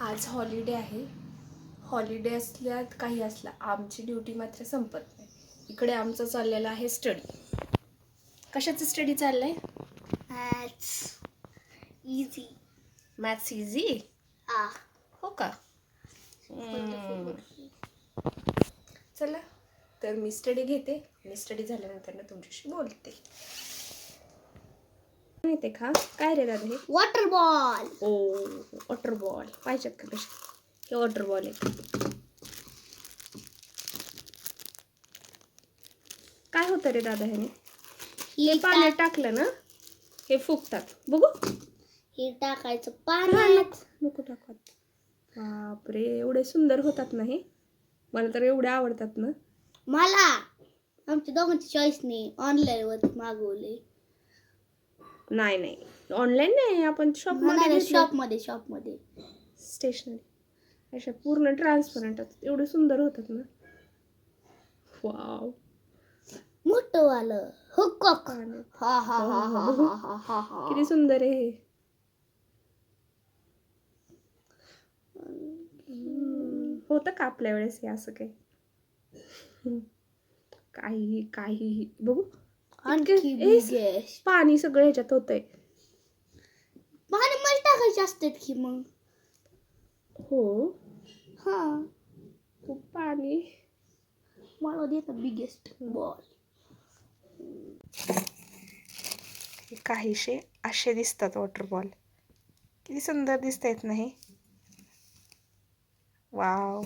आज हॉलिडे आहे. हॉलिडे असल्यात काही असला आमची ड्युटी मात्र संपत नाही. इकडे आमचं चाललेलं आहे स्टडी. कशाचं स्टडी चाललंय? Maths easy. Maths easy. हो का? चला तर मी स्टडी घेते. मी स्टडी झाल्यानंतर ना तुमच्याशी बोलते. माहिती का काय रे दादा हे? Water ball. ओ वॉटर बॉल पाहिजेत का कसे? हे वॉटर बॉल आहे. काय होतं रे दादा ह्याने? हे पाण्यात टाकलं ना हे फुगतात. बघू हे टाकायचं पाण्यात. नको टाकत. बापरे एवढे सुंदर होतात ना हे. मला तर एवढे आवडतात ना. मला आमच्या दोघांची चॉईस नाही. ऑनलाईन वर मागवले. नाही नाही ऑनलाईन नाही आपण शॉपमध्ये शॉपमध्ये स्टेशनरी अशा पूर्ण ट्रान्सपरंट एवढे सुंदर होतात ना. वाव मोठं वालं हुकॉक. हा हा हा किती सुंदर आहे हे. होतं का आपल्या वेळेस हे असं काही? काहीही बघू. पाणी सगळं ह्याच्यात होतंय. पाणी मला टाकायचे असतात की मग. हो हा खूप पाणी मला देतात बिगेस्ट बॉल. काहीशे असे दिसतात वॉटर बॉल. किती सुंदर दिसत आहेत ना हे. वाव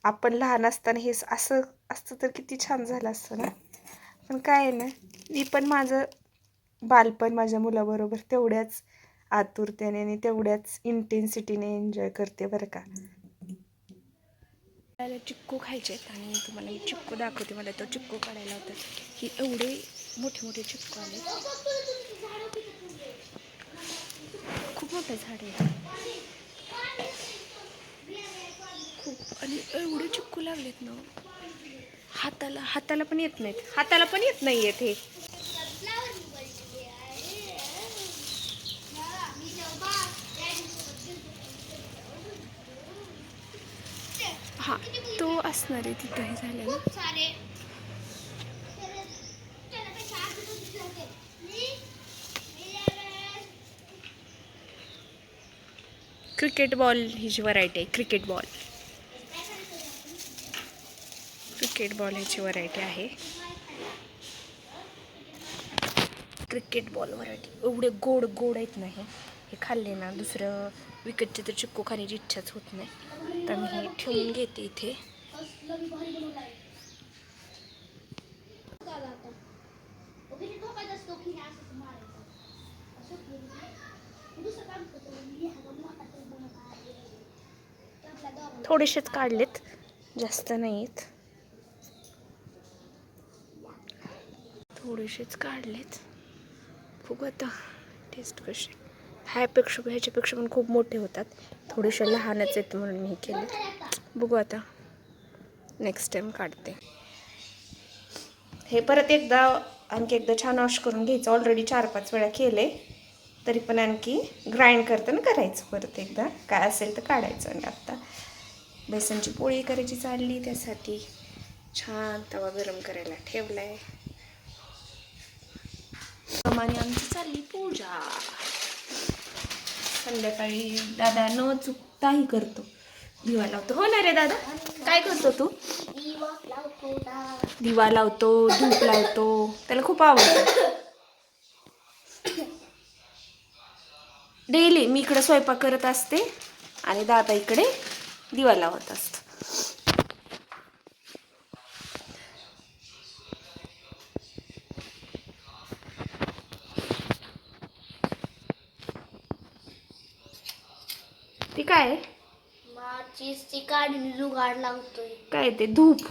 आपण लहान असताना हे असं असतं तर किती छान झालं असतं ना. पण काय आहे ना मी पण माझं बालपण माझ्या मुलाबरोबर तेवढ्याच आतुरतेने आणि तेवढ्याच इंटेन्सिटीने एन्जॉय करते बरं का. मला चिक्कू खायचे आहेत आणि तुम्हाला मी चिक्कू दाखवते. मला तो चिक्कू काढायला होता की एवढे मोठे मोठे चिक्कू आले. खूप मोठे झाड आहे खूप. आणि एवढे चिक्कू लागलेत ना हाताला पण येत नाहीत. हाताला पण येत नाही येत हे. हा तो असणार आहे तिथंही झालेला. क्रिकेट बॉल हीची व्हरायटी आहे. क्रिकेट बॉल ह्याची व्हरायटी आहे. क्रिकेट बॉल व्हरायटी एवढे गोड आहेत ना हे खाल्ले ना दुसरं विकतचे तर चिक्कू खाण्याची इच्छाच होत नाही. तर मी हे ठेवून घेते इथे. थोडेसेच काढलेत जास्त नाहीत. थोडेसेच काढलेत. बघू आता टेस्ट कसे. ह्याच्यापेक्षा पण खूप मोठे होतात. थोडेसे लहानच आहेत म्हणून मी हे केले. बघू आता नेक्स्ट टाइम काढते. हे परत आणखी एकदा छान वॉश करून घ्यायचं. ऑलरेडी 4-5 वेळा केले तरी पण आणखी ग्राइंड करताना करायचं परत एकदा. काय असेल तर काढायचं. आणि आता बेसनची पोळी करायची चालली. त्यासाठी छान तवा गरम करायला ठेवलाय. आणि आमची चालली पूजा. संध्याकाळी दादा न चुकताही करतो. दिवा लावतो. हो ना रे दादा? काय करतो तू? दिवा लावतो, धूप लावतो. त्याला खूप आवडतं. डेली मी इकडे स्वयंपाक करत असते आणि दादा इकडे दिवा लावत असतो. ती काय माचीसची काढून जुगाड लावतोय. काय ते धूप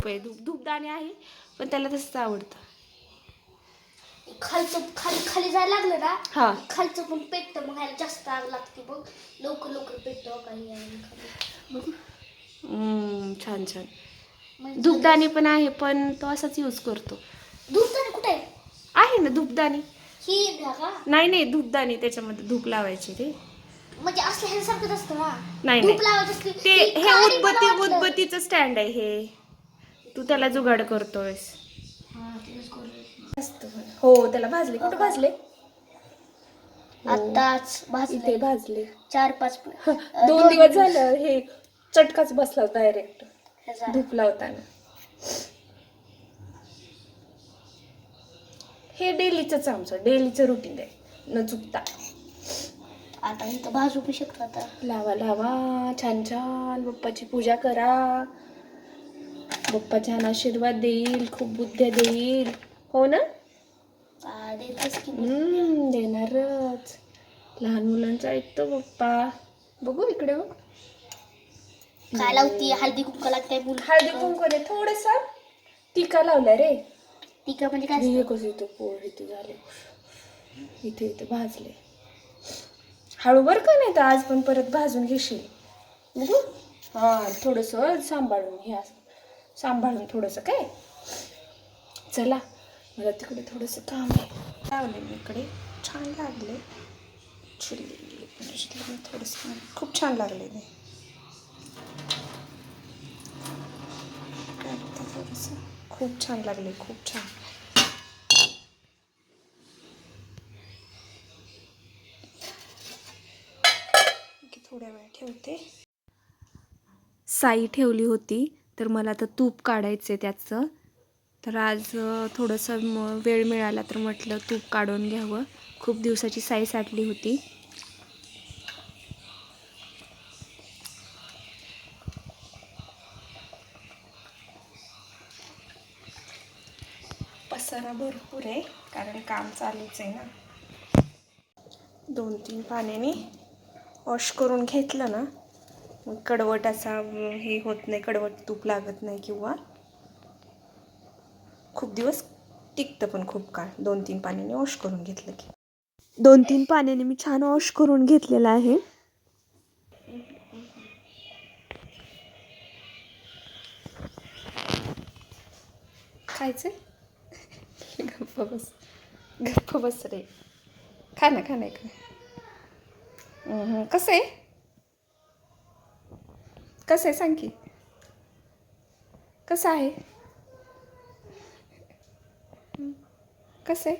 आहे. धूपदाणी आहे पण त्याला तसंच आवडतं. खाली जायला लागलं ना. हा खालचं पण पेटतं. मग ह्याला जास्त आग लागते. मग लवकर पेटतं काही. छान धूपदाणी पण आहे पण तो असाच यूज करतो. धूपदाणी कुठे आहे ना धूपदाणी. ही द्या का? नाही नाही, धूपदाणी, त्याच्यामध्ये धूप लावायची रे. म्हणजे असल्या ह्यासारखंच असतं ना. नाही धूप नाही, लावायचं असते. ते ती हे काळी मला वाटलं. उदबत्तीचं स्टँड आहे हे. तू त्याला जुगाड करतोयस. हा, तेच करू. हो, त्याला भाजले. कुठं भाजले? आताच इथे भाजले भाजले. 4-5 2 दिवस झालं हे चटकाच बसला डायरेक्ट ह्याचा. धूप लावताना. हे डेलीचंच आमचं डेलीचं रुटीन आहे, न चुकता. आता इथं भाजू बी शकतो आता. लावा लावा, छान छान बाप्पाची पूजा करा. बाप्पा छान आशीर्वाद देईल, खूप बुद्ध्या देईल. हो ना? देतच की. देणारच. लहान मुलांचं ऐकतो बाप्पा. बघू इकडे बघ. काय लावती? हळदी कुंकू लागते. हळदी कुंकू दे थोडंसं. टीका लावला रे. टीका म्हणजे काय हे असतं? कसं इथं पोळ इथे झाले, इथे इथे भाजले. हळू बर का, नाही तर आज पण परत भाजून घेशील. बघू. हां, थोडंसं सांभाळून घ्या, सांभाळून थोडंसं. काय चला, मला तिकडे थोडंसं काम आहे. लावले मी इकडे, छान लागले. थोडंसं खूप छान लागले ते. थोडंसं खूप छान लागले, खूप छान. थोड्या वेळ ठेवते. साई ठेवली होती, तर मला आता तूप काढायचं आहे त्याचं. तर आज थोडंसं वेळ मिळाला तर म्हटलं तूप काढून घ्यावं. खूप दिवसाची साई साठली होती. पसारा भरपूर आहे, कारण काम चालूच आहे ना. 2-3 पाण्याने वॉश करून घेतलं ना, मग कडवट असा हे होत नाही, कडवट तूप लागत नाही, किंवा खूप दिवस टिकतं पण खूप काळ. 2-3 पाण्याने वॉश करून घेतलं की. 2-3 पाण्याने मी छान वॉश करून घेतलेलं आहे. खायचं? गप्प बस, गप्प बस रे. खा ना, खा ना. कसं आहे? कसं आहे सांग की. कसं आहे? कसं आहे?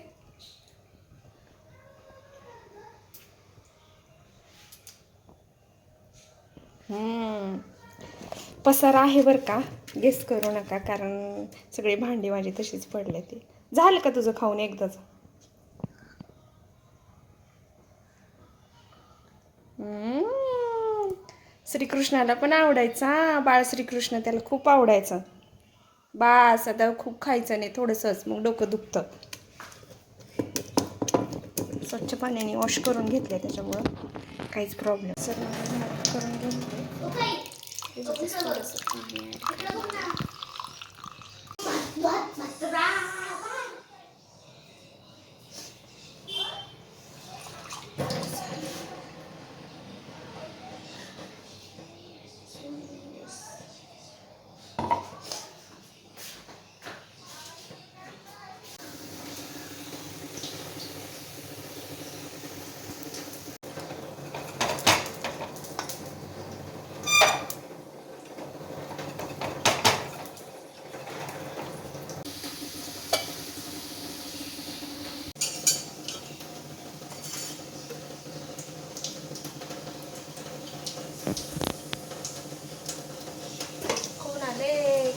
पसारा आहे बरं का, गेस करू नका, कारण सगळे भांडी माझी तशीच पडले. ते झालं का तुझं खाऊन एकदाच? श्रीकृष्णाला पण आवडायचा, बाळ श्रीकृष्ण, त्याला खूप आवडायचं. बास, आता खूप खायचं नाही, थोडंसंच, मग डोकं दुखतं. स्वच्छ पाण्याने वॉश करून घेतले, त्याच्यामुळं काहीच प्रॉब्लेम करून घेतले.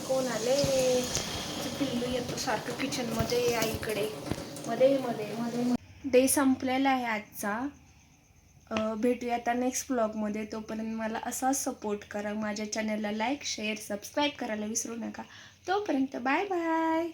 कोण आले? पिल्लू येतो सारखं किचनमध्ये आईकडे, मध्ये मध्ये मध्ये. डे संपलेला आहे आजचा. भेटूया आता नेक्स्ट ब्लॉगमध्ये. तोपर्यंत मला असाच सपोर्ट करा. माझ्या चॅनलला लाईक, शेअर, सबस्क्राईब करायला विसरू नका. तोपर्यंत बाय बाय.